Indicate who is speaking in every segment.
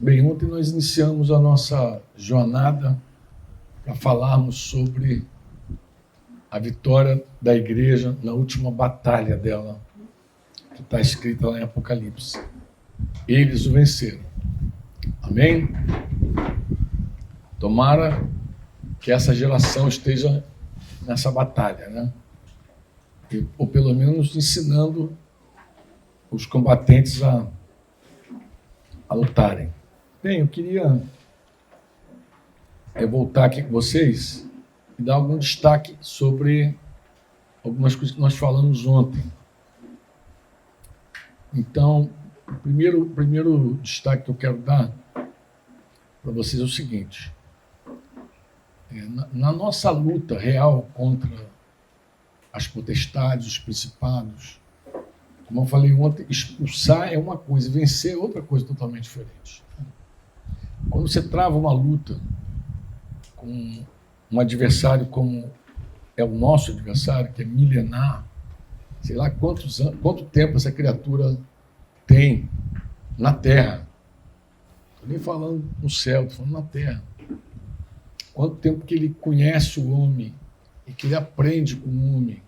Speaker 1: Bem, ontem nós iniciamos a nossa jornada para falarmos sobre a vitória da igreja na última batalha dela, que está escrita lá em Apocalipse. Eles o venceram. Amém? Tomara que essa geração esteja nessa batalha, né? Ou pelo menos ensinando os combatentes a lutarem. Bem, eu queria voltar aqui com vocês e dar algum destaque sobre algumas coisas que nós falamos ontem. Então, o primeiro destaque que eu quero dar para vocês é o seguinte: na nossa luta real contra as potestades, os principados, como eu falei ontem, expulsar é uma coisa, vencer é outra coisa totalmente diferente. Quando você trava uma luta com um adversário como é o nosso adversário, que é milenar, sei lá quanto tempo essa criatura tem na Terra. Estou nem falando no céu, estou falando na Terra. Quanto tempo que ele conhece o homem, e que ele aprende com o homem,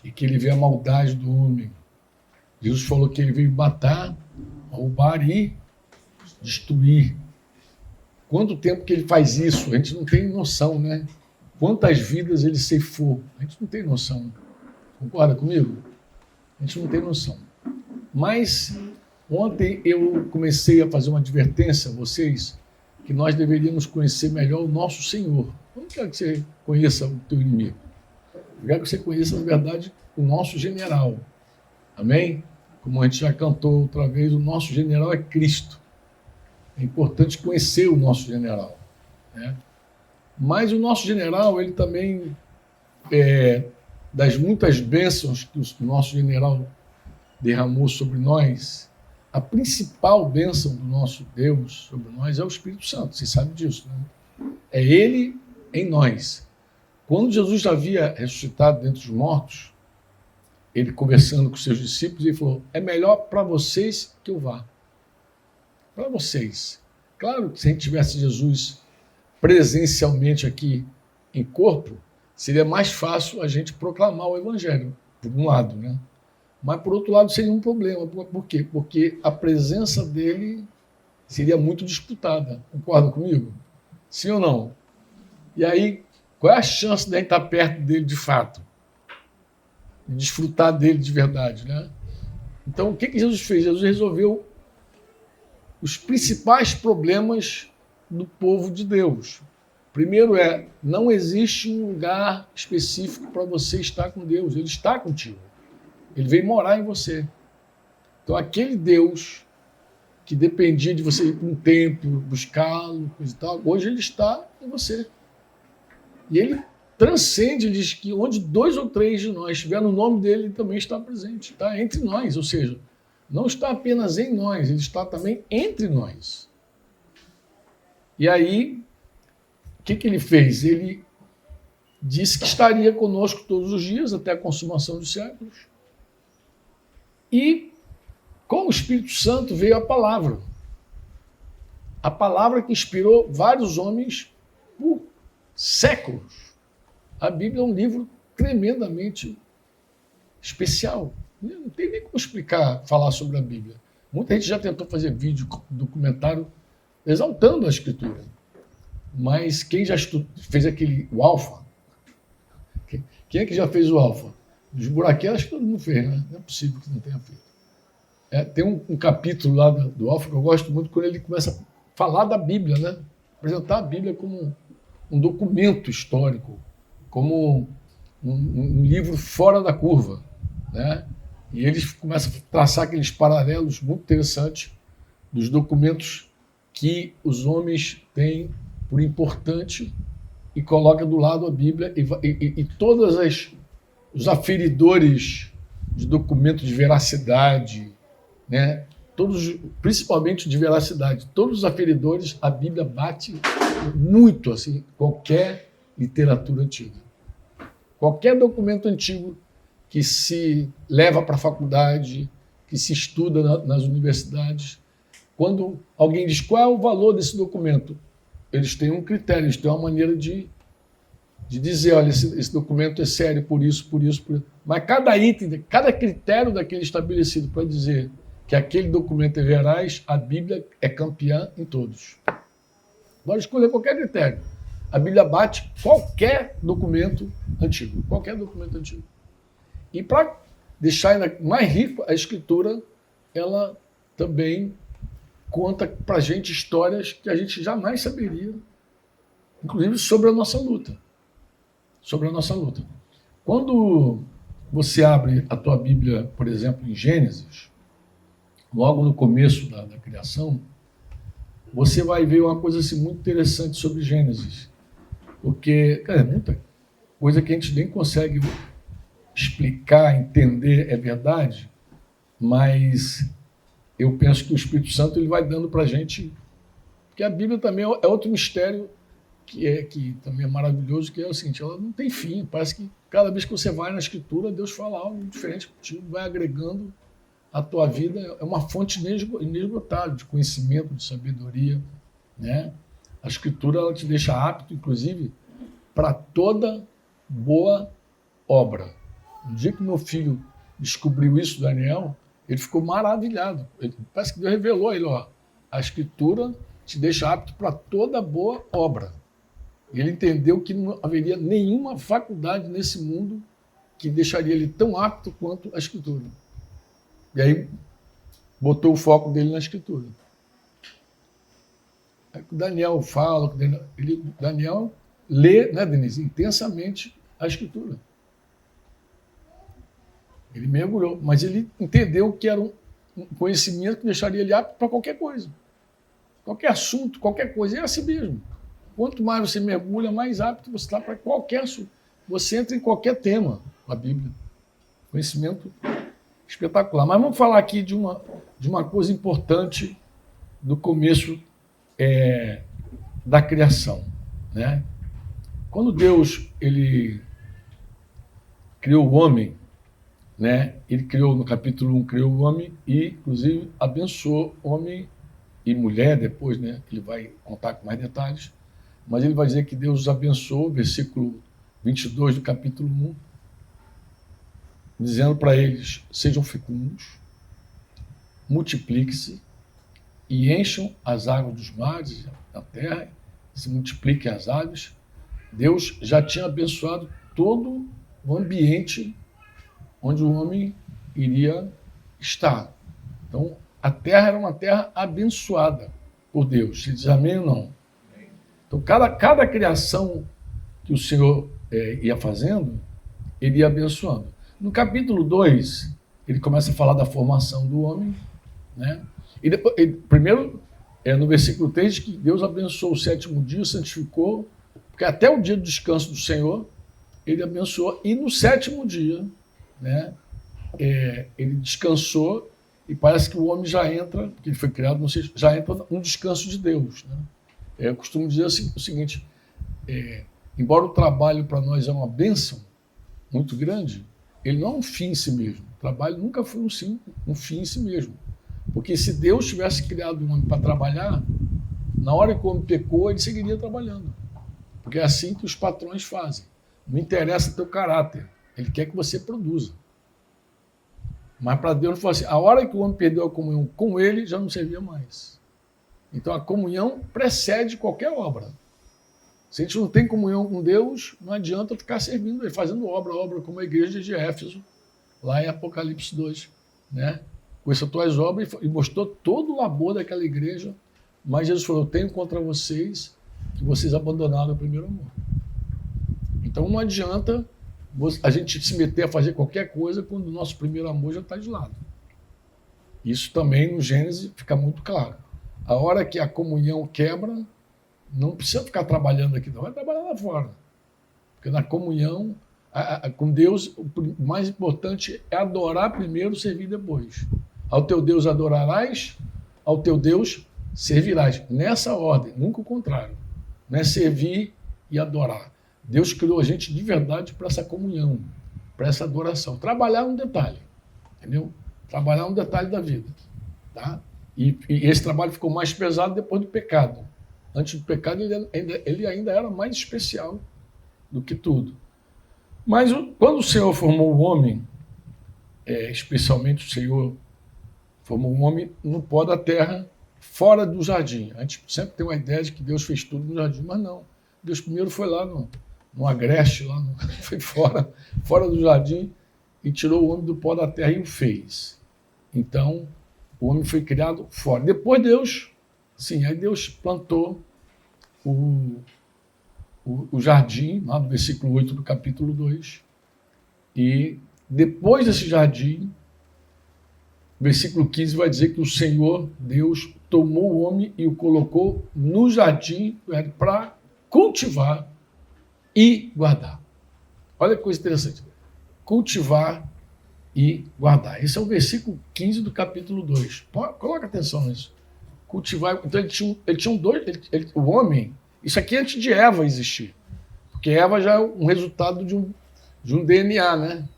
Speaker 1: e que ele vê a maldade do homem. Jesus falou que ele veio matar, roubar e destruir. Quanto tempo que ele faz isso? A gente não tem noção, né? Quantas vidas ele ceifou? A gente não tem noção. Concorda comigo? A gente não tem noção. Mas ontem eu comecei a fazer uma advertência a vocês que nós deveríamos conhecer melhor o nosso Senhor. Eu não quero que você conheça o teu inimigo. Eu quero que você conheça, na verdade, o nosso general. Amém? Como a gente já cantou outra vez, o nosso general é Cristo. É importante conhecer o nosso general, né? Mas o nosso general, ele também, das muitas bênçãos que o nosso general derramou sobre nós, a principal bênção do nosso Deus sobre nós é o Espírito Santo. Vocês sabem disso, né? É Ele em nós. Quando Jesus havia ressuscitado dentre os mortos, ele conversando com seus discípulos, ele falou: é melhor para vocês que eu vá. Para vocês. Claro que se a gente tivesse Jesus presencialmente aqui em corpo, seria mais fácil a gente proclamar o Evangelho, por um lado, né? Mas, por outro lado, seria um problema. Por quê? Porque a presença dele seria muito disputada. Concorda comigo? Sim ou não? E aí, qual é a chance de a gente estar perto dele de fato? De desfrutar dele de verdade, né? Então, o que Jesus fez? Jesus resolveu os principais problemas do povo de Deus. Primeiro não existe um lugar específico para você estar com Deus. Ele está contigo. Ele veio morar em você. Então, aquele Deus que dependia de você ir para um templo, buscá-lo, coisa e tal, hoje ele está em você. E ele transcende, ele diz que onde 2 ou 3 de nós estiver no nome dele, ele também está presente, está entre nós, ou seja, não está apenas em nós, ele está também entre nós. E aí, o que ele fez? Ele disse que estaria conosco todos os dias, até a consumação dos séculos. E, com o Espírito Santo, veio a palavra. A palavra que inspirou vários homens por séculos. A Bíblia é um livro tremendamente especial. Não tem nem como falar sobre a Bíblia. Muita gente já tentou fazer vídeo, documentário, exaltando a Escritura. Mas quem já fez o Alfa? Quem é que já fez o Alfa? Os buraqueiros, acho que todo mundo fez, né? Não é possível que não tenha feito. Tem um capítulo lá do Alfa que eu gosto muito, quando ele começa a falar da Bíblia, né? Apresentar a Bíblia como um documento histórico, como um livro fora da curva, né? E eles começam a traçar aqueles paralelos muito interessantes dos documentos que os homens têm por importante e coloca do lado a Bíblia e todos os aferidores de documentos de veracidade, né? Todos, principalmente de veracidade, todos os aferidores, a Bíblia bate muito assim, qualquer literatura antiga. Qualquer documento antigo que se leva para a faculdade, que se estuda nas universidades, quando alguém diz qual é o valor desse documento, eles têm um critério, eles têm uma maneira de dizer, olha, esse documento é sério por isso, por isso, por isso. Mas cada item, cada critério daquele estabelecido para dizer que aquele documento é veraz, a Bíblia é campeã em todos. Pode escolher qualquer critério. A Bíblia bate qualquer documento antigo. Qualquer documento antigo. E para deixar ainda mais rico, a Escritura, ela também conta para a gente histórias que a gente jamais saberia, inclusive sobre a nossa luta. Sobre a nossa luta. Quando você abre a tua Bíblia, por exemplo, em Gênesis, logo no começo da criação, você vai ver uma coisa assim, muito interessante sobre Gênesis. Porque, cara, é muita coisa que a gente nem consegue explicar, entender, é verdade, mas eu penso que o Espírito Santo ele vai dando para a gente, porque a Bíblia também é outro mistério que também é maravilhoso, que é o seguinte, ela não tem fim, parece que cada vez que você vai na Escritura, Deus fala algo diferente contigo, vai agregando a tua vida, é uma fonte inesgotável de conhecimento, de sabedoria, né? A Escritura ela te deixa apto, inclusive, para toda boa obra. No dia que meu filho descobriu isso, Daniel, ele ficou maravilhado. Parece que Deus revelou a ele, ó, a Escritura te deixa apto para toda boa obra. E ele entendeu que não haveria nenhuma faculdade nesse mundo que deixaria ele tão apto quanto a Escritura. E aí botou o foco dele na Escritura. Aí o Daniel fala, Daniel lê, né, Denise, intensamente a Escritura. Ele mergulhou, mas ele entendeu que era um conhecimento que deixaria ele apto para qualquer coisa. Qualquer assunto, qualquer coisa. É assim mesmo. Quanto mais você mergulha, mais apto você está para qualquer assunto. Você entra em qualquer tema com a Bíblia. Conhecimento espetacular. Mas vamos falar aqui de uma coisa importante do começo da criação, né? Quando Deus ele criou o homem, né? Ele criou, no capítulo 1, criou o homem e, inclusive, abençoou homem e mulher depois, né? Ele vai contar com mais detalhes, mas ele vai dizer que Deus os abençoou, versículo 22 do capítulo 1, dizendo para eles, sejam fecundos, multipliquem-se e encham as águas dos mares, da terra, se multipliquem as aves. Deus já tinha abençoado todo o ambiente onde o homem iria estar. Então, a terra era uma terra abençoada por Deus. Você diz amém ou não? Então, cada criação que o Senhor ia fazendo, ele ia abençoando. No capítulo 2, ele começa a falar da formação do homem, né? E depois, primeiro, no versículo 3, que Deus abençoou o sétimo dia, santificou, porque até o dia do descanso do Senhor, ele abençoou, e no sétimo dia, né, ele descansou, e parece que o homem já entra, porque ele foi criado, não sei, já entra no descanso de Deus, né? Eu costumo dizer o seguinte, embora o trabalho para nós é uma bênção muito grande, ele não é um fim em si mesmo. O trabalho nunca foi um fim em si mesmo. Porque se Deus tivesse criado o homem para trabalhar, na hora que o homem pecou, ele seguiria trabalhando. Porque é assim que os patrões fazem. Não interessa teu caráter, ele quer que você produza. Mas para Deus não foi assim. A hora que o homem perdeu a comunhão com ele, já não servia mais. Então a comunhão precede qualquer obra. Se a gente não tem comunhão com Deus, não adianta ficar servindo ele, fazendo obra como a igreja de Éfeso, lá em Apocalipse 2, né? Com essas tuas obras, e mostrou todo o labor daquela igreja, mas Jesus falou, eu tenho contra vocês que vocês abandonaram o primeiro amor. Então não adianta a gente se meter a fazer qualquer coisa quando o nosso primeiro amor já está de lado. Isso também no Gênesis fica muito claro. A hora que a comunhão quebra, não precisa ficar trabalhando aqui, não, vai trabalhar lá fora. Porque na comunhão com Deus, o mais importante é adorar primeiro, servir depois. Ao teu Deus adorarás, ao teu Deus servirás. Nessa ordem, nunca o contrário. Não é servir e adorar. Deus criou a gente de verdade para essa comunhão, para essa adoração. Trabalhar é um detalhe, entendeu? Trabalhar é um detalhe da vida, tá? E esse trabalho ficou mais pesado depois do pecado. Antes do pecado, ele ainda era mais especial do que tudo. Mas quando o Senhor formou o homem, especialmente o Senhor formou o homem no pó da terra, fora do jardim. A gente sempre tem uma ideia de que Deus fez tudo no jardim, mas não. Deus primeiro foi lá no agreste, foi fora do jardim, e tirou o homem do pó da terra e o fez. Então, o homem foi criado fora. Depois aí Deus plantou o jardim, lá no versículo 8 do capítulo 2. E depois desse jardim, versículo 15 vai dizer que o Senhor, Deus, tomou o homem e o colocou no jardim para cultivar e guardar. Olha que coisa interessante. Cultivar e guardar. Esse é o versículo 15 do capítulo 2. Coloca atenção nisso. Cultivar. Então ele tinha dois. O homem, isso aqui é antes de Eva existir. Porque Eva já é um resultado de um DNA, né?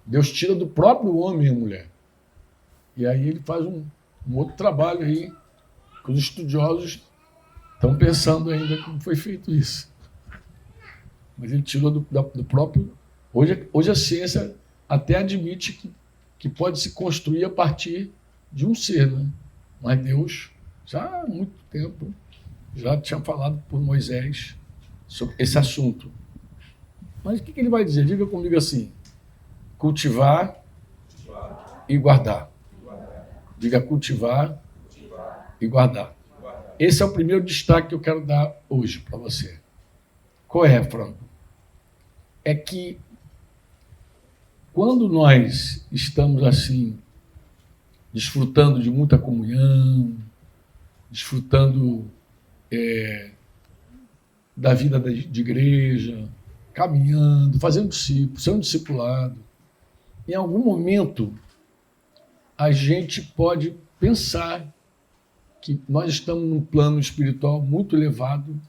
Speaker 1: Deus tira do próprio homem a mulher. E aí ele faz um outro trabalho aí, que os estudiosos estão pensando ainda como foi feito isso. Mas ele tirou do próprio... Hoje a ciência até admite que pode se construir a partir de um ser, né? Mas Deus, já há muito tempo, já tinha falado por Moisés sobre esse assunto. Mas o que ele vai dizer? Diga comigo assim: cultivar e guardar. Diga cultivar e guardar. Esse é o primeiro destaque que eu quero dar hoje para você. Qual é, Franco? É que quando nós estamos assim, desfrutando de muita comunhão, desfrutando da vida de igreja, caminhando, fazendo discípulo, sendo discipulado, em algum momento a gente pode pensar que nós estamos num plano espiritual muito elevado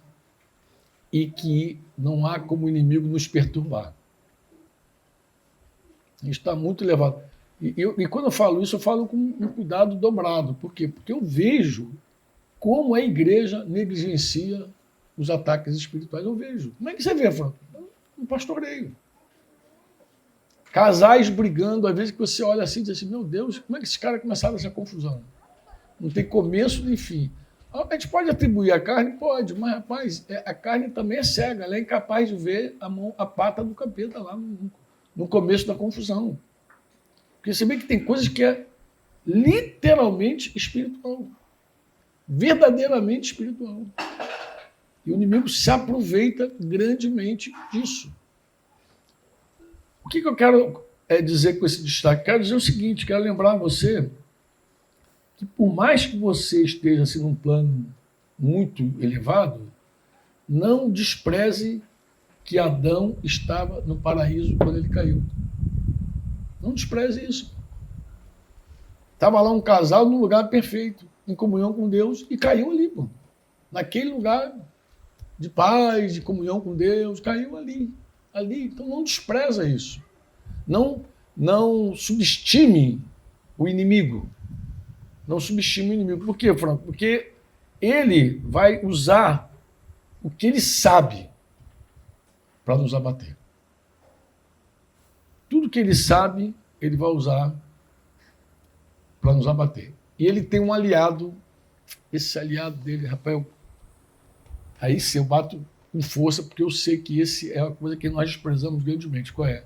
Speaker 1: e que não há como o inimigo nos perturbar. Está muito elevado. E quando eu falo isso, eu falo com um cuidado dobrado. Por quê? Porque eu vejo como a igreja negligencia os ataques espirituais. Eu vejo. Como é que você vê, Franco? Um pastoreio. Casais brigando, às vezes que você olha assim e diz assim, meu Deus, como é que esses caras começaram essa confusão? Não tem começo nem fim. A gente pode atribuir a carne? Pode, mas, rapaz, a carne também é cega, ela é incapaz de ver a pata do capeta lá no começo da confusão. Porque você vê que tem coisas que é literalmente espiritual. Verdadeiramente espiritual. E o inimigo se aproveita grandemente disso. O que eu quero dizer com esse destaque? Quero dizer o seguinte, quero lembrar você que por mais que você esteja assim, num plano muito elevado, não despreze que Adão estava no paraíso quando ele caiu. Não despreze isso. Estava lá um casal num lugar perfeito, em comunhão com Deus, e caiu ali, pô. Naquele lugar de paz, de comunhão com Deus, caiu ali. Então não despreza isso. Não subestime o inimigo. Não subestime o inimigo. Por quê, Franco? Porque ele vai usar o que ele sabe para nos abater. Tudo que ele sabe, ele vai usar para nos abater. E ele tem um aliado, esse aliado dele, Rafael, aí sim eu bato com força, porque eu sei que esse é uma coisa que nós desprezamos grandemente. Qual é?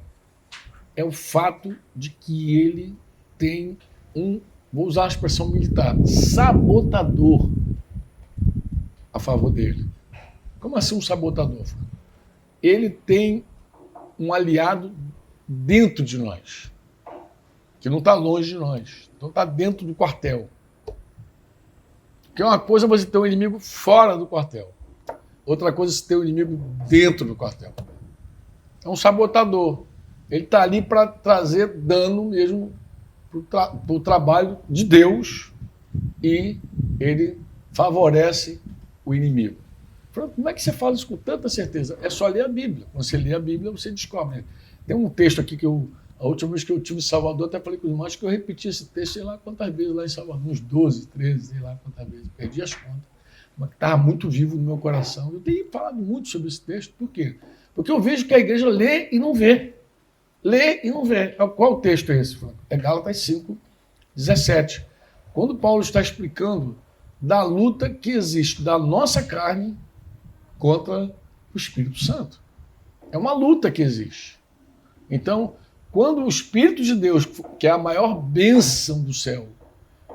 Speaker 1: É o fato de que ele tem vou usar a expressão militar, sabotador a favor dele. Como assim um sabotador? Ele tem um aliado dentro de nós, que não está longe de nós, então está dentro do quartel. Porque uma coisa é você ter um inimigo fora do quartel, outra coisa é você ter um inimigo dentro do quartel. É um sabotador. Ele está ali para trazer dano mesmo para o trabalho de Deus e ele favorece o inimigo. Como é que você fala isso com tanta certeza? É só ler a Bíblia. Quando você lê a Bíblia, você descobre. Tem um texto aqui que eu A última vez que eu estive em Salvador, até falei com os irmãos que eu repeti esse texto, sei lá quantas vezes lá em Salvador, uns 12, 13, sei lá quantas vezes, perdi as contas, mas estava muito vivo no meu coração. Eu tenho falado muito sobre esse texto, por quê? Porque eu vejo que a igreja lê e não vê. Lê e não vê. Qual texto é esse, Franco? É Gálatas 5, 17. Quando Paulo está explicando da luta que existe da nossa carne contra o Espírito Santo. É uma luta que existe. Então, quando o Espírito de Deus, que é a maior bênção do céu,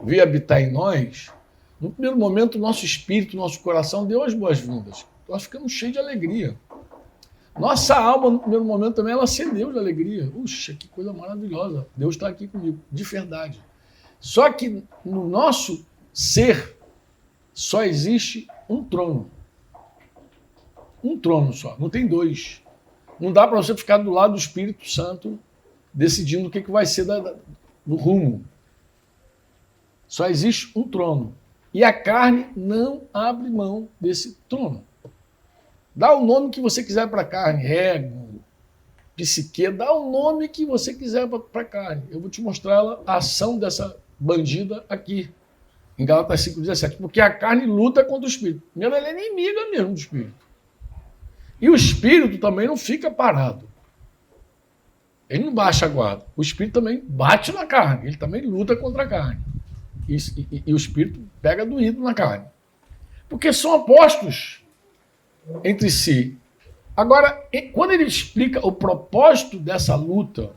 Speaker 1: veio habitar em nós, no primeiro momento, o nosso espírito, nosso coração deu as boas-vindas. Nós ficamos cheios de alegria. Nossa alma, no primeiro momento, também, ela acendeu de alegria. Puxa, que coisa maravilhosa. Deus está aqui comigo, de verdade. Só que no nosso ser só existe um trono. Um trono só, não tem dois. Não dá para você ficar do lado do Espírito Santo decidindo o que vai ser do rumo. Só existe um trono. E a carne não abre mão desse trono. Dá o nome que você quiser para a carne, ego, psique, dá o nome que você quiser para a carne. Eu vou te mostrar a ação dessa bandida aqui, em Gálatas 5,17. Porque a carne luta contra o Espírito. Primeiro, ela é inimiga mesmo do Espírito. E o Espírito também não fica parado. Ele não baixa a guarda. O Espírito também bate na carne. Ele também luta contra a carne. E o Espírito pega doído na carne. Porque são opostos entre si. Agora, quando ele explica o propósito dessa luta,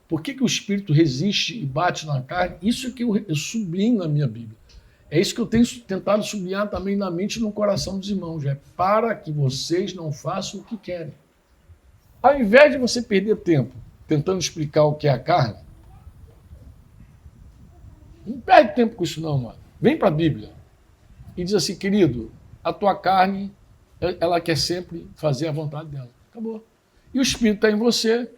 Speaker 1: por que o Espírito resiste e bate na carne, isso é que eu sublinho na minha Bíblia. É isso que eu tenho tentado sublinhar também na mente e no coração dos irmãos. É para que vocês não façam o que querem. Ao invés de você perder tempo tentando explicar o que é a carne, não perde tempo com isso não, mano. Vem para a Bíblia e diz assim, querido, a tua carne, ela quer sempre fazer a vontade dela. Acabou. E o Espírito está em você,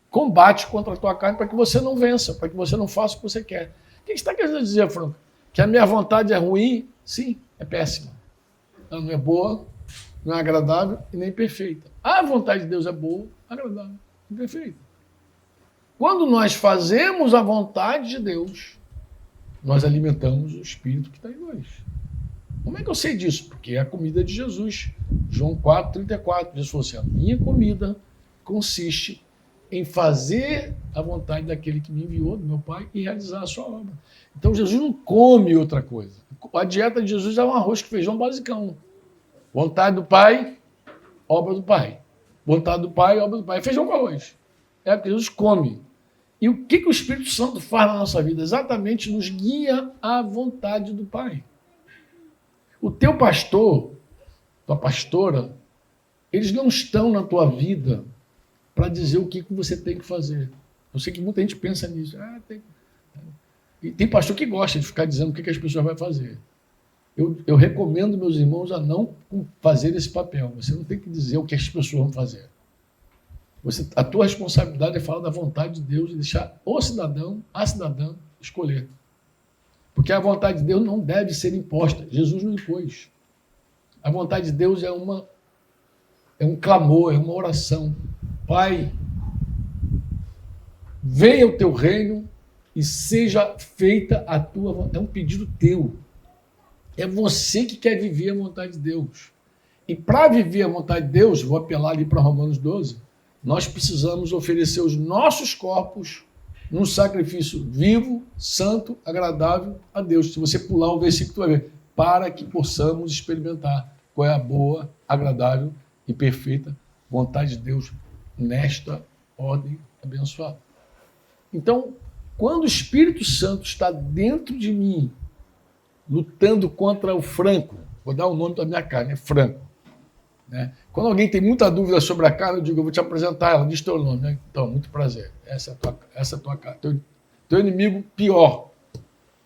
Speaker 1: combate contra a tua carne para que você não vença, para que você não faça o que você quer. O que você está querendo dizer, Franco? Que a minha vontade é ruim? Sim, é péssima. Ela não é boa, não é agradável e nem perfeita. A vontade de Deus é boa, agradável e perfeita. Quando nós fazemos a vontade de Deus, nós alimentamos o Espírito que está em nós. Como é que eu sei disso? Porque é a comida de Jesus. João 4,34 diz assim, a minha comida consiste em fazer a vontade daquele que me enviou, do meu Pai, e realizar a sua obra. Então Jesus não come outra coisa. A dieta de Jesus é um arroz com feijão basicão. Vontade do Pai, obra do Pai. Vontade do Pai, obra do Pai. Feijão com arroz. É o que Jesus come. E o que o Espírito Santo faz na nossa vida? Exatamente nos guia à vontade do Pai. O teu pastor, tua pastora, eles não estão na tua vida para dizer o que você tem que fazer. Eu sei que muita gente pensa nisso. E tem pastor que gosta de ficar dizendo o que as pessoas vão fazer. Eu recomendo meus irmãos a não fazer esse papel. Você não tem que dizer o que as pessoas vão fazer. A tua responsabilidade é falar da vontade de Deus e deixar o cidadão, a cidadã, escolher. Porque a vontade de Deus não deve ser imposta. Jesus não impôs. A vontade de Deus é um clamor, é uma oração. Pai, venha o teu reino e seja feita a tua vontade. É um pedido teu. É você que quer viver a vontade de Deus. E para viver a vontade de Deus, vou apelar ali para Romanos 12, nós precisamos oferecer os nossos corpos num sacrifício vivo, santo, agradável a Deus. Se você pular o versículo, tu vai ver. Para que possamos experimentar qual é a boa, agradável e perfeita vontade de Deus nesta ordem abençoada. Então, quando o Espírito Santo está dentro de mim, lutando contra o Franco, vou dar o nome da minha carne, é Franco. Né? Quando alguém tem muita dúvida sobre a carne, eu digo, eu vou te apresentar ela, diz teu nome. Né? Então, muito prazer, essa é a tua carne. Teu inimigo pior,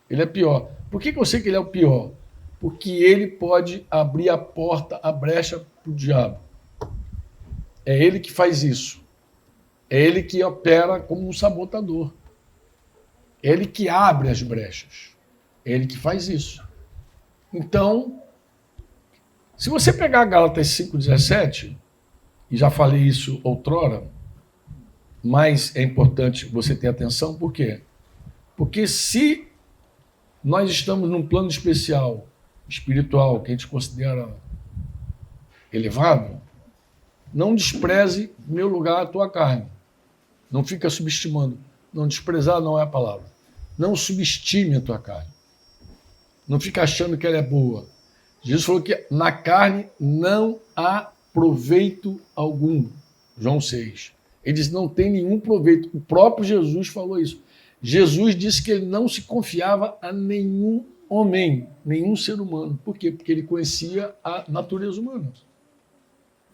Speaker 1: ele é pior. Por que eu sei que ele é o pior? Porque ele pode abrir a porta, a brecha para o diabo. É ele que faz isso. É ele que opera como um sabotador. É ele que abre as brechas. É ele que faz isso. Então, se você pegar Gálatas 5,17, e já falei isso outrora, mais é importante você ter atenção. Por quê? Porque se nós estamos num plano especial, espiritual, que a gente considera elevado, não despreze meu lugar, a tua carne. Não fica subestimando. Não desprezar não é a palavra. Não subestime a tua carne. Não fica achando que ela é boa. Jesus falou que na carne não há proveito algum. João 6. Ele diz, não tem nenhum proveito. O próprio Jesus falou isso. Jesus disse que ele não se confiava a nenhum homem, nenhum ser humano. Por quê? Porque ele conhecia a natureza humana.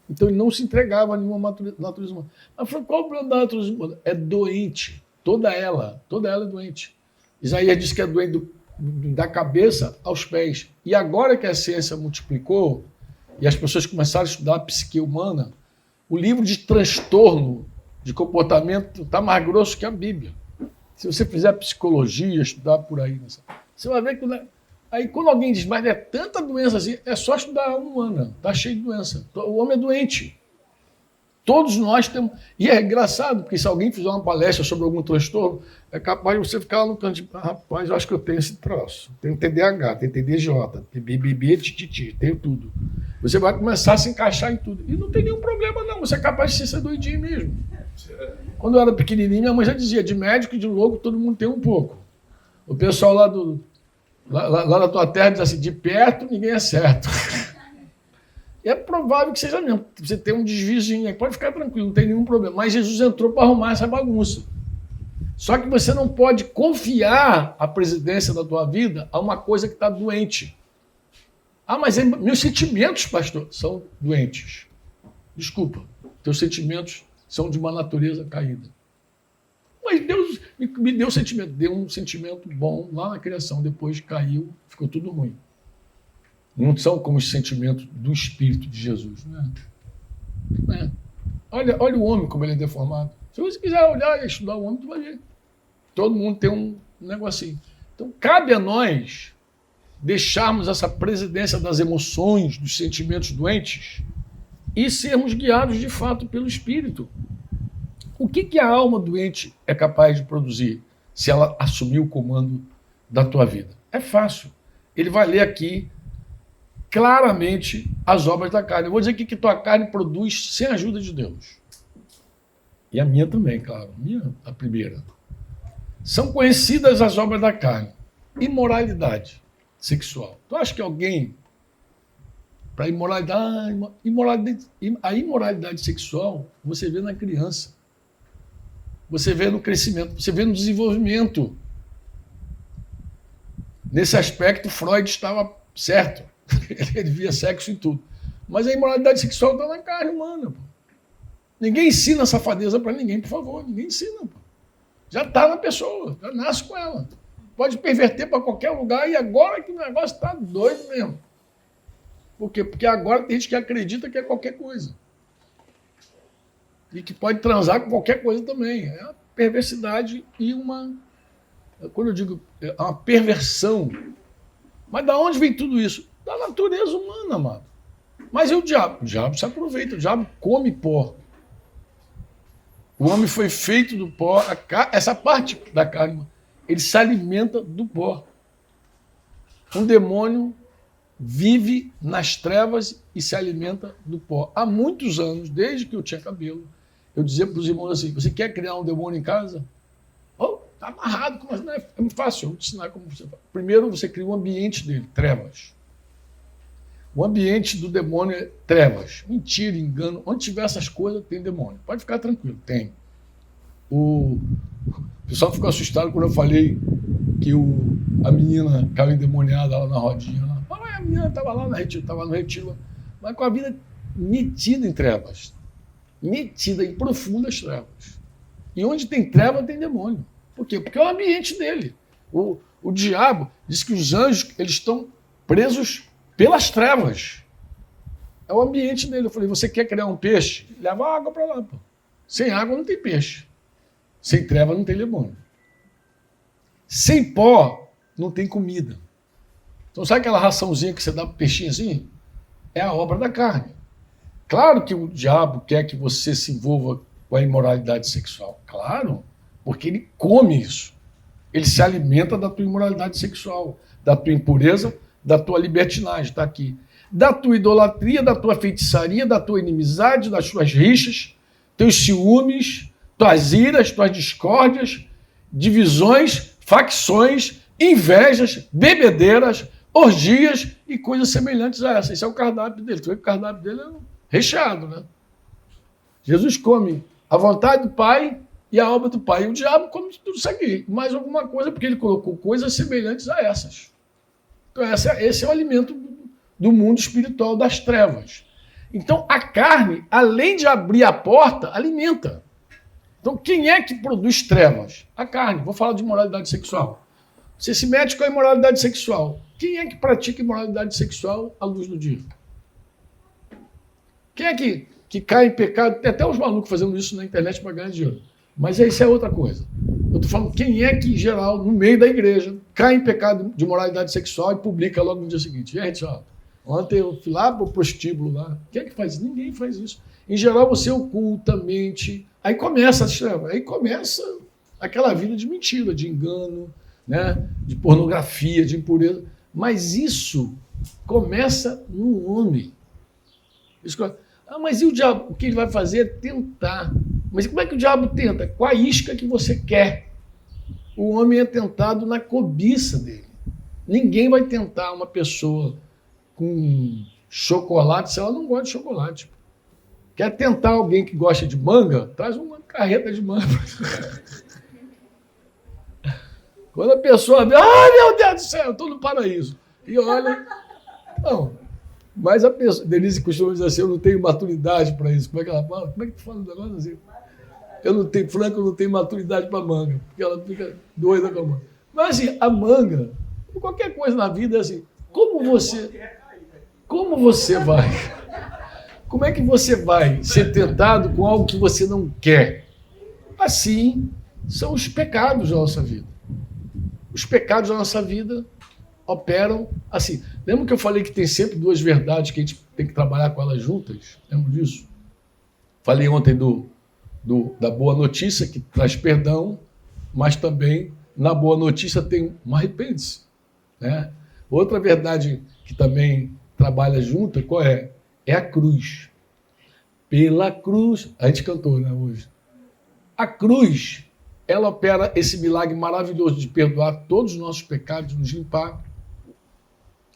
Speaker 1: Então ele não se entregava a nenhuma natureza humana. Mas qual o problema da natureza humana? É doente. Toda ela é doente. Isaías diz que é doente da cabeça aos pés. E agora que a ciência multiplicou e as pessoas começaram a estudar a psique humana, o livro de transtorno de comportamento está mais grosso que a Bíblia. Se você fizer psicologia, estudar por aí, você vai ver que... Aí quando alguém diz, mas é tanta doença assim, é só estudar a alma humana, está cheio de doença. O homem é doente. Todos nós temos... E é engraçado, porque se alguém fizer uma palestra sobre algum transtorno, é capaz de você ficar lá no canto de... rapaz, eu acho que eu tenho esse troço. Tenho TDAH, tenho TDJ, tenho BBB, tititi, tenho tudo. Você vai começar a se encaixar em tudo. E não tem nenhum problema, não. Você é capaz de ser doidinho mesmo. Quando eu era pequenininho, minha mãe já dizia, de médico e de louco, todo mundo tem um pouco. O pessoal lá na tua terra diz assim, de perto ninguém é certo. E é provável que seja mesmo. Você tem um desviozinho aí, pode ficar tranquilo, não tem nenhum problema. Mas Jesus entrou para arrumar essa bagunça. Só que você não pode confiar a presidência da tua vida a uma coisa que está doente. Mas meus sentimentos, pastor, são doentes. Desculpa, teus sentimentos são de uma natureza caída. Mas Deus me deu sentimento, deu um sentimento bom lá na criação, depois caiu, ficou tudo ruim. Não são como os sentimentos do Espírito de Jesus. Não é? Olha o homem como ele é deformado. Se você quiser olhar e estudar o homem, tu vai ver. Todo mundo tem um negocinho. Então, cabe a nós deixarmos essa presidência das emoções, dos sentimentos doentes e sermos guiados de fato pelo Espírito. O que a alma doente é capaz de produzir se ela assumir o comando da tua vida? É fácil. Ele vai ler aqui claramente as obras da carne. Eu vou dizer o que tua carne produz sem a ajuda de Deus. E a minha também, claro. A primeira. São conhecidas as obras da carne. Imoralidade sexual. Tu acha que alguém, para a imoralidade sexual, você vê na criança. Você vê no crescimento, você vê no desenvolvimento. Nesse aspecto, Freud estava certo. Ele via sexo em tudo. Mas a imoralidade sexual está na carne humana. Pô. Ninguém ensina safadeza para ninguém, por favor. Ninguém ensina. Pô. Já está na pessoa, já nasce com ela. Pode perverter para qualquer lugar e agora que o negócio está doido mesmo. Por quê? Porque agora tem gente que acredita que é qualquer coisa. E que pode transar com qualquer coisa também. É uma perversidade e quando eu digo, é uma perversão. Mas da onde vem tudo isso? Da natureza humana, amado. Mas e o diabo? O diabo se aproveita, o diabo come pó. O homem foi feito do pó, essa parte da carne, ele se alimenta do pó. Um demônio vive nas trevas e se alimenta do pó. Há muitos anos, desde que eu tinha cabelo, eu dizia para os irmãos assim, você quer criar um demônio em casa? Está amarrado, como assim? É muito fácil, eu vou te ensinar como você faz. Primeiro você cria um ambiente dele, trevas. O ambiente do demônio é trevas, mentira, engano. Onde tiver essas coisas, tem demônio. Pode ficar tranquilo, tem. O pessoal ficou assustado quando eu falei que a menina caiu endemoniada lá na rodinha. A menina estava lá no retiro, mas com a vida metida em trevas. Metida em profundas trevas. E onde tem treva, tem demônio. Por quê? Porque é o ambiente dele. O diabo diz que os anjos eles estão presos pelas trevas. É o ambiente dele. Eu falei, você quer criar um peixe? Leva água para lá. Pô. Sem água não tem peixe. Sem treva não tem demônio. Sem pó não tem comida. Então sabe aquela raçãozinha que você dá para o peixinho É a obra da carne. Claro que o diabo quer que você se envolva com a imoralidade sexual? Claro, porque ele come isso. Ele se alimenta da tua imoralidade sexual, da tua impureza, da tua libertinagem, está aqui. Da tua idolatria, da tua feitiçaria, da tua inimizade, das tuas rixas, teus ciúmes, tuas iras, tuas discórdias, divisões, facções, invejas, bebedeiras, orgias e coisas semelhantes a essa. Esse é o cardápio dele. Tu vê que o cardápio dele é recheado, né? Jesus come a vontade do Pai e a obra do Pai. E o diabo come tudo isso aqui. Mais alguma coisa, porque ele colocou coisas semelhantes a essas. Então esse é o alimento do mundo espiritual das trevas. Então a carne, além de abrir a porta, alimenta. Então quem é que produz trevas? A carne. Vou falar de imoralidade sexual. Você se mete com a imoralidade sexual. Quem é que pratica imoralidade sexual à luz do dia? Quem é que cai em pecado? Tem até os malucos fazendo isso na internet para ganhar dinheiro. Mas isso é outra coisa. Eu estou falando quem é que, em geral, no meio da igreja, cai em pecado de moralidade sexual e publica logo no dia seguinte. Gente, ó, ontem eu fui lá para o prostíbulo lá. Quem é que faz isso? Ninguém faz isso. Em geral, você ocultamente... Aí começa aquela vida de mentira, de engano, né? De pornografia, de impureza. Mas isso começa no homem. Mas e o diabo? O que ele vai fazer é tentar. Mas como é que o diabo tenta? Com a isca que você quer. O homem é tentado na cobiça dele. Ninguém vai tentar uma pessoa com chocolate se ela não gosta de chocolate. Quer tentar alguém que gosta de manga? Traz uma carreta de manga. Quando a pessoa vê, ai meu Deus do céu, eu estou no paraíso. E olha, não. Mas a pessoa, Denise costuma dizer assim, eu não tenho maturidade para isso. Como é que ela fala? Como é que tu fala um negócio assim? Eu não tenho maturidade para manga, porque ela fica doida com a manga. Mas assim, a manga, qualquer coisa na vida é assim, como você vai? Como é que você vai ser tentado com algo que você não quer? Assim são os pecados da nossa vida. Os pecados da nossa vida operam assim. Lembra que eu falei que tem sempre duas verdades que a gente tem que trabalhar com elas juntas? Lembra disso? Falei ontem da boa notícia, que traz perdão, mas também na boa notícia tem um arrepende-se. Né? Outra verdade que também trabalha junto, qual é? É a cruz. Pela cruz, a gente cantou, né, hoje. A cruz, ela opera esse milagre maravilhoso de perdoar todos os nossos pecados, nos limpar.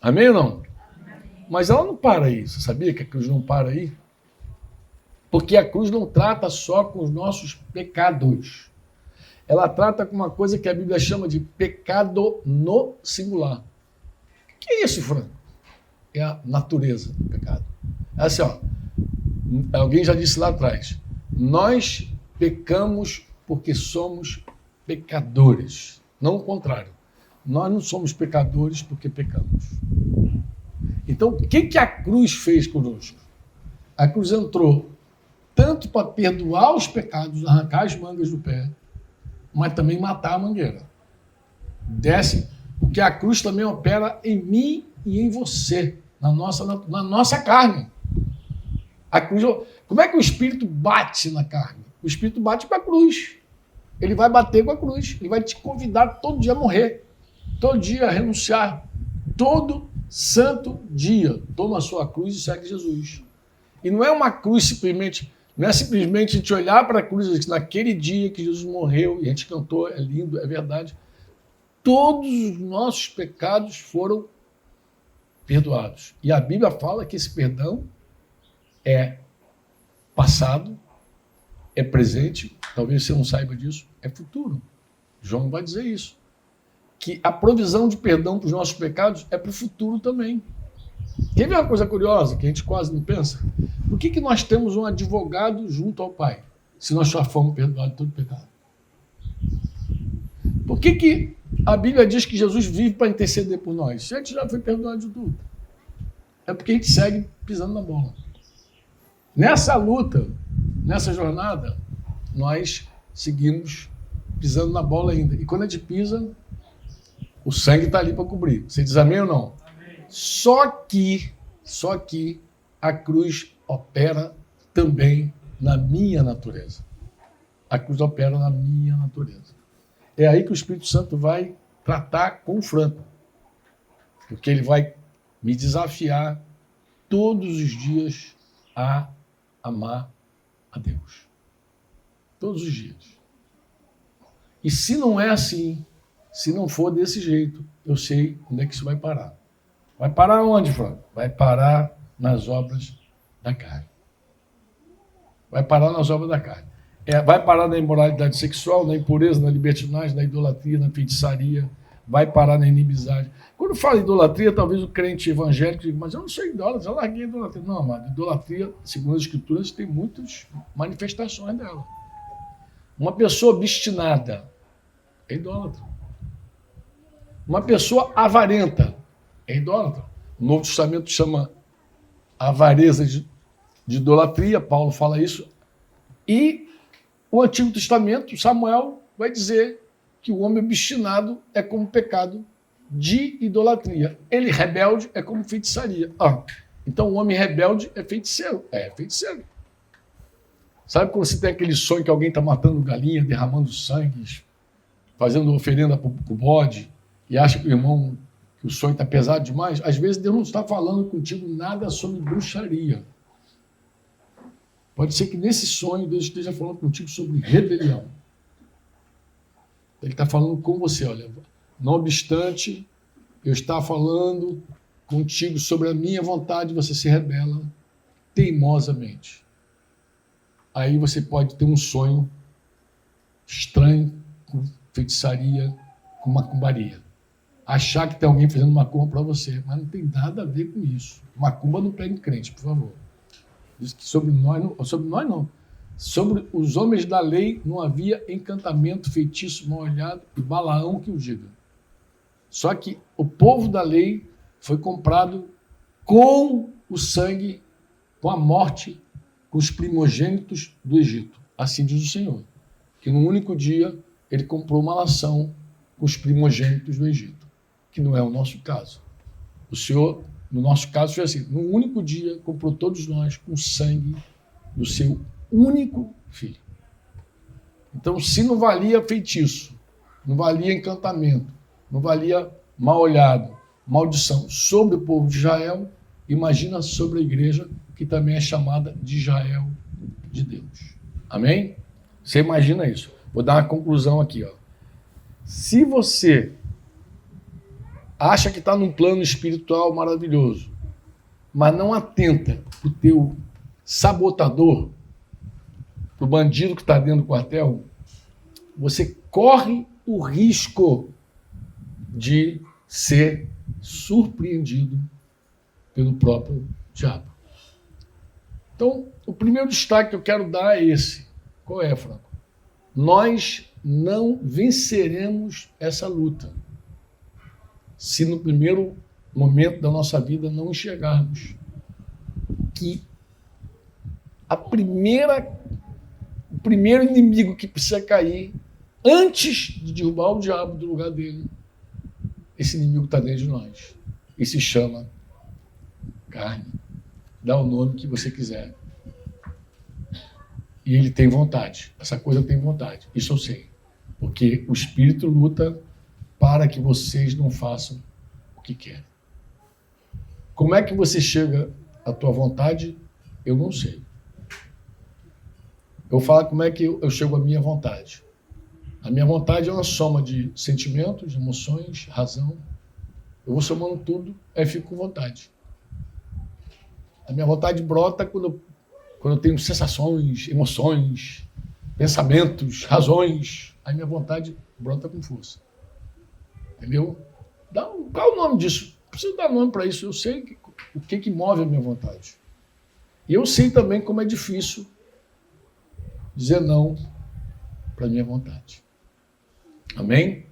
Speaker 1: Amém ou não? Amém. Mas ela não para aí. Você sabia que a cruz não para aí? Porque a cruz não trata só com os nossos pecados. Ela trata com uma coisa que a Bíblia chama de pecado no singular. O que é isso, Franco? É a natureza do pecado. É assim, ó. Alguém já disse lá atrás. Nós pecamos porque somos pecadores. Não o contrário. Nós não somos pecadores porque pecamos. Então, o que a cruz fez conosco? A cruz entrou tanto para perdoar os pecados, arrancar as mangas do pé, mas também matar a mangueira. Desce, porque a cruz também opera em mim e em você, na nossa carne. A cruz, como é que o Espírito bate na carne? O Espírito bate com a cruz. Ele vai bater com a cruz. Ele vai te convidar todo dia a morrer. Todo dia a renunciar. Todo santo dia. Toma a sua cruz e segue Jesus. E não é uma cruz simplesmente... Não é simplesmente a gente olhar para a cruz naquele dia que Jesus morreu, e a gente cantou, é lindo, é verdade. Todos os nossos pecados foram perdoados. E a Bíblia fala que esse perdão é passado, é presente, talvez você não saiba disso, é futuro. João vai dizer isso. Que a provisão de perdão para os nossos pecados é para o futuro também. Quer ver uma coisa curiosa, que a gente quase não pensa? Por que nós temos um advogado junto ao Pai, se nós já fomos perdoados de todo pecado? Por que a Bíblia diz que Jesus vive para interceder por nós? Se a gente já foi perdoado de tudo. É porque a gente segue pisando na bola. Nessa luta, nessa jornada, nós seguimos pisando na bola ainda. E quando a gente pisa, o sangue está ali para cobrir. Você diz amém ou não? Amém. Só que a cruz opera também na minha natureza. a cruz opera na minha natureza. É aí que o Espírito Santo vai tratar com o Franco, porque ele vai me desafiar todos os dias a amar a Deus. Todos os dias. E se não é assim, se não for desse jeito, eu sei onde é que isso vai parar. Vai parar onde, Franco? Vai parar nas obras da carne. Vai parar nas obras da carne. Vai parar na imoralidade sexual, na impureza, na libertinagem, na idolatria, na feitiçaria, vai parar na inimizade. Quando fala idolatria, talvez o crente evangélico diga, mas eu não sou idólatra, eu larguei a idolatria. Não, amado, idolatria, segundo as Escrituras, tem muitas manifestações dela. Uma pessoa obstinada é idólatra. Uma pessoa avarenta é idólatra. O Novo Testamento chama avareza de idolatria, Paulo fala isso. E o Antigo Testamento, Samuel, vai dizer que o homem obstinado é como pecado de idolatria. Ele rebelde é como feitiçaria. Então o homem rebelde é feiticeiro. É feiticeiro. Sabe quando você tem aquele sonho que alguém está matando galinha, derramando sangue, fazendo oferenda para o bode, e acha que o irmão, que o sonho está pesado demais? Às vezes Deus não está falando contigo nada sobre bruxaria. Pode ser que nesse sonho Deus esteja falando contigo sobre rebelião. Ele está falando com você, olha, não obstante eu estar falando contigo sobre a minha vontade, você se rebela teimosamente. Aí você pode ter um sonho estranho, com feitiçaria, com macumbaria. Achar que tem alguém fazendo macumba para você, mas não tem nada a ver com isso. Macumba não pega em crente, por favor. Diz que sobre nós não. Sobre os homens da lei não havia encantamento, feitiço, mal olhado e Balaão que o diga. Só que o povo da lei foi comprado com o sangue, com a morte, com os primogênitos do Egito. Assim diz o Senhor, que num único dia ele comprou uma nação com os primogênitos do Egito, que não é o nosso caso. O Senhor, no nosso caso, foi assim, num único dia comprou todos nós com o sangue do seu único filho. Então, se não valia feitiço, não valia encantamento, não valia mal olhado, maldição sobre o povo de Israel, imagina sobre a igreja, que também é chamada de Israel de Deus. Amém? Você imagina isso. Vou dar uma conclusão aqui. Se você acha que está num plano espiritual maravilhoso, mas não atenta para o teu sabotador, para o bandido que está dentro do quartel, você corre o risco de ser surpreendido pelo próprio diabo. Então, o primeiro destaque que eu quero dar é esse. Qual é, Franco? Nós não venceremos essa luta se no primeiro momento da nossa vida não enxergarmos que o primeiro inimigo que precisa cair antes de derrubar o diabo do lugar dele, esse inimigo está dentro de nós e se chama carne. Dá o nome que você quiser. E ele tem vontade. Essa coisa tem vontade. Isso eu sei. Porque o Espírito luta para que vocês não façam o que querem. Como é que você chega à tua vontade? Eu não sei. Eu falo como é que eu chego à minha vontade. A minha vontade é uma soma de sentimentos, emoções, razão. Eu vou somando tudo, aí fico com vontade. A minha vontade brota quando eu tenho sensações, emoções, pensamentos, razões. Aí minha vontade brota com força. Entendeu? Qual é o nome disso? Não preciso dar nome para isso. Eu sei o que move a minha vontade. E eu sei também como é difícil dizer não para a minha vontade. Amém?